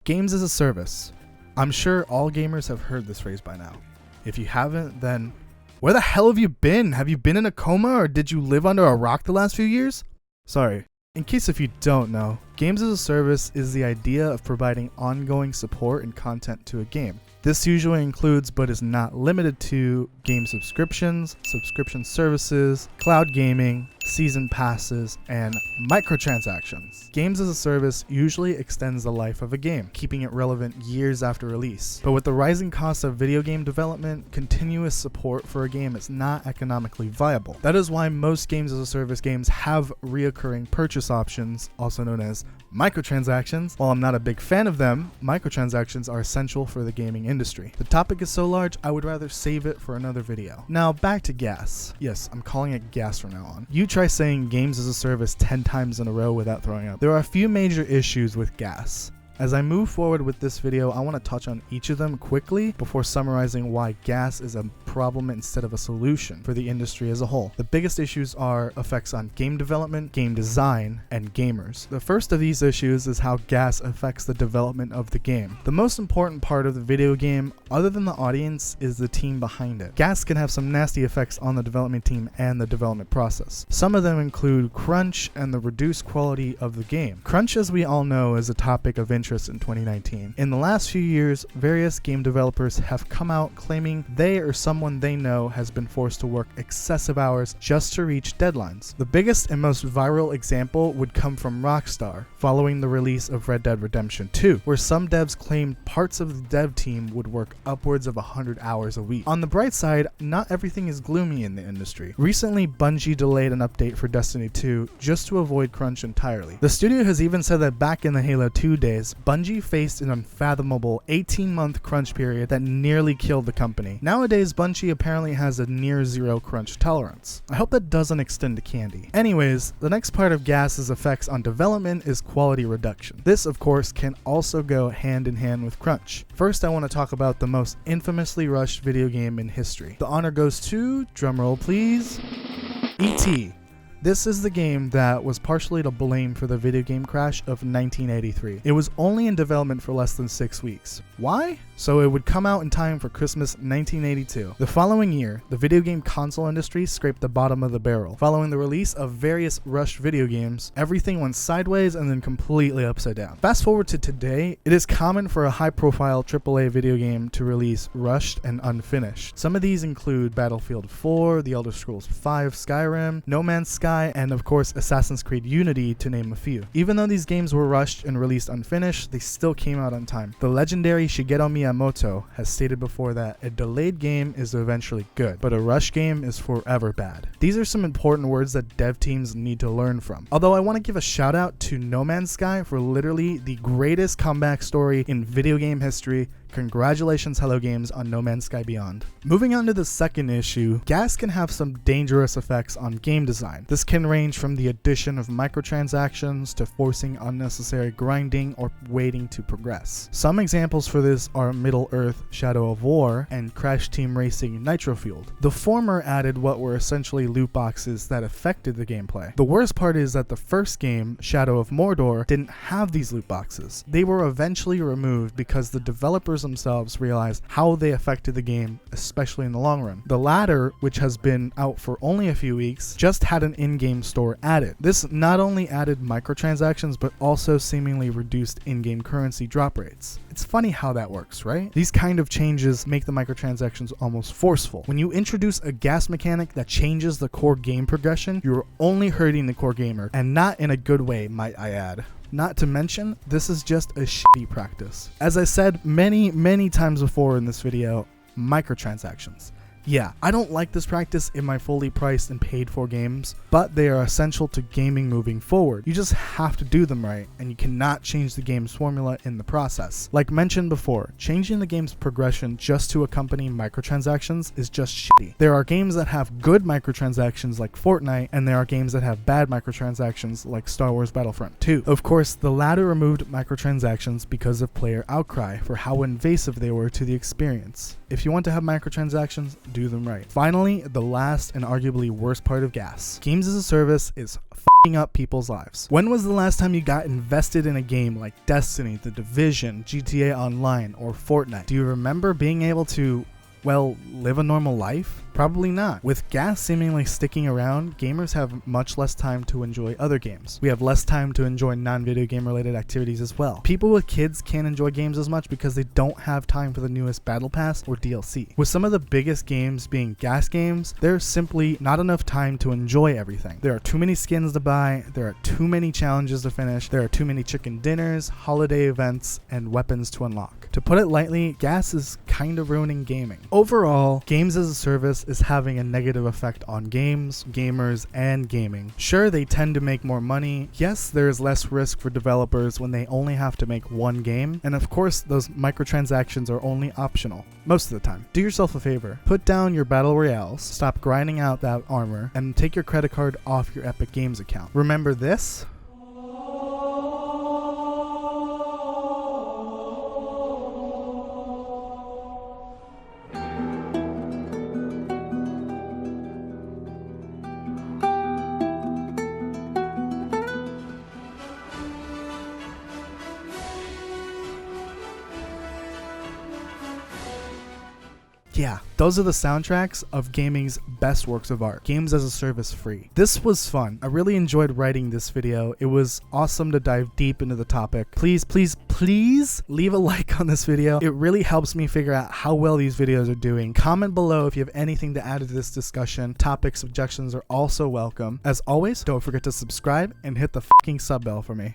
Games as a service. I'm sure all gamers have heard this phrase by now. If you haven't, then where the hell have you been? Have you been in a coma, or did you live under a rock the last few years? Sorry. In case if you don't know, games as a service is the idea of providing ongoing support and content to a game. This usually includes, but is not limited to, game subscriptions, subscription services, cloud gaming, season passes, and microtransactions. Games as a service usually extends the life of a game, keeping it relevant years after release. But with the rising cost of video game development, continuous support for a game is not economically viable. That is why most games as a service games have reoccurring purchase options, also known as microtransactions. While I'm not a big fan of them, microtransactions are essential for the gaming industry. The topic is so large, I would rather save it for another video. Now back to gas. Yes, I'm calling it gas from now on. You try saying games as a service 10 times in a row without throwing up. There are a few major issues with gas. As I move forward with this video, I want to touch on each of them quickly before summarizing why gas is a problem instead of a solution for the industry as a whole. The biggest issues are effects on game development, game design, and gamers. The first of these issues is how gas affects the development of the game. The most important part of the video game, other than the audience, is the team behind it. Gas can have some nasty effects on the development team and the development process. Some of them include crunch and the reduced quality of the game. Crunch, as we all know, is a topic of interest in 2019. In the last few years, various game developers have come out claiming they or someone they know has been forced to work excessive hours just to reach deadlines. The biggest and most viral example would come from Rockstar, following the release of Red Dead Redemption 2, where some devs claimed parts of the dev team would work upwards of 100 hours a week. On the bright side, not everything is gloomy in the industry. Recently, Bungie delayed an update for Destiny 2 just to avoid crunch entirely. The studio has even said that back in the Halo 2 days, Bungie faced an unfathomable 18-month crunch period that nearly killed the company. Nowadays, Bungie apparently has a near zero crunch tolerance. I hope that doesn't extend to candy. Anyways, the next part of gas's effects on development is quality reduction. This, of course, can also go hand in hand with crunch. First, I want to talk about the most infamously rushed video game in history. The honor goes to, drumroll please, E.T. This is the game that was partially to blame for the video game crash of 1983. It was only in development for less than 6 weeks. Why? So it would come out in time for Christmas 1982. The following year, the video game console industry scraped the bottom of the barrel. Following the release of various rushed video games, everything went sideways and then completely upside down. Fast forward to today, it is common for a high-profile AAA video game to release rushed and unfinished. Some of these include Battlefield 4, The Elder Scrolls V, Skyrim, No Man's Sky, and of course Assassin's Creed Unity, to name a few. Even though these games were rushed and released unfinished, they still came out on time. The legendary Shigeru Miyamoto has stated before that a delayed game is eventually good, but a rushed game is forever bad. These are some important words that dev teams need to learn from. Although I want to give a shout out to No Man's Sky for literally the greatest comeback story in video game history. Congratulations, Hello Games, on No Man's Sky Beyond. Moving on to the second issue, gas can have some dangerous effects on game design. This can range from the addition of microtransactions to forcing unnecessary grinding or waiting to progress. Some examples for this are Middle-earth Shadow of War and Crash Team Racing Nitro Fueled. The former added what were essentially loot boxes that affected the gameplay. The worst part is that the first game, Shadow of Mordor, didn't have these loot boxes. They were eventually removed because the developers themselves realized how they affected the game, especially in the long run. The latter, which has been out for only a few weeks, just had an in-game store added. This not only added microtransactions, but also seemingly reduced in-game currency drop rates. It's funny how that works, right? These kind of changes make the microtransactions almost forceful. When you introduce a gas mechanic that changes the core game progression, you're only hurting the core gamer, and not in a good way, might I add. Not to mention, this is just a shitty practice. As I said many times before in this video, microtransactions. Yeah, I don't like this practice in my fully priced and paid for games, but they are essential to gaming moving forward. You just have to do them right, and you cannot change the game's formula in the process. Like mentioned before, changing the game's progression just to accompany microtransactions is just shitty. There are games that have good microtransactions like Fortnite, and there are games that have bad microtransactions like Star Wars Battlefront 2. Of course, the latter removed microtransactions because of player outcry for how invasive they were to the experience. If you want to have microtransactions, do them right. Finally, the last and arguably worst part of gas. Games as a service is up people's lives. When was the last time you got invested in a game like Destiny, The Division, GTA Online, or Fortnite? Do you remember being able to, well, live a normal life? Probably not. With gas seemingly sticking around, gamers have much less time to enjoy other games. We have less time to enjoy non-video game related activities as well. People with kids can't enjoy games as much because they don't have time for the newest battle pass or DLC. With some of the biggest games being gas games, there's simply not enough time to enjoy everything. There are too many skins to buy, there are too many challenges to finish, there are too many chicken dinners, holiday events, and weapons to unlock. To put it lightly, gas is kind of ruining gaming. Overall, games as a service is having a negative effect on games, gamers, and gaming. Sure, they tend to make more money. Yes, there is less risk for developers when they only have to make one game. And of course, those microtransactions are only optional most of the time. Do yourself a favor. Put down your battle royales, stop grinding out that armor, and take your credit card off your Epic Games account. Remember this? Yeah, those are the soundtracks of gaming's best works of art. Games as a service free. This was fun. I really enjoyed writing this video. It was awesome to dive deep into the topic. Please, please, please leave a like on this video. It really helps me figure out how well these videos are doing. Comment below if you have anything to add to this discussion. Topic suggestions are also welcome. As always, don't forget to subscribe and hit the fucking sub bell for me.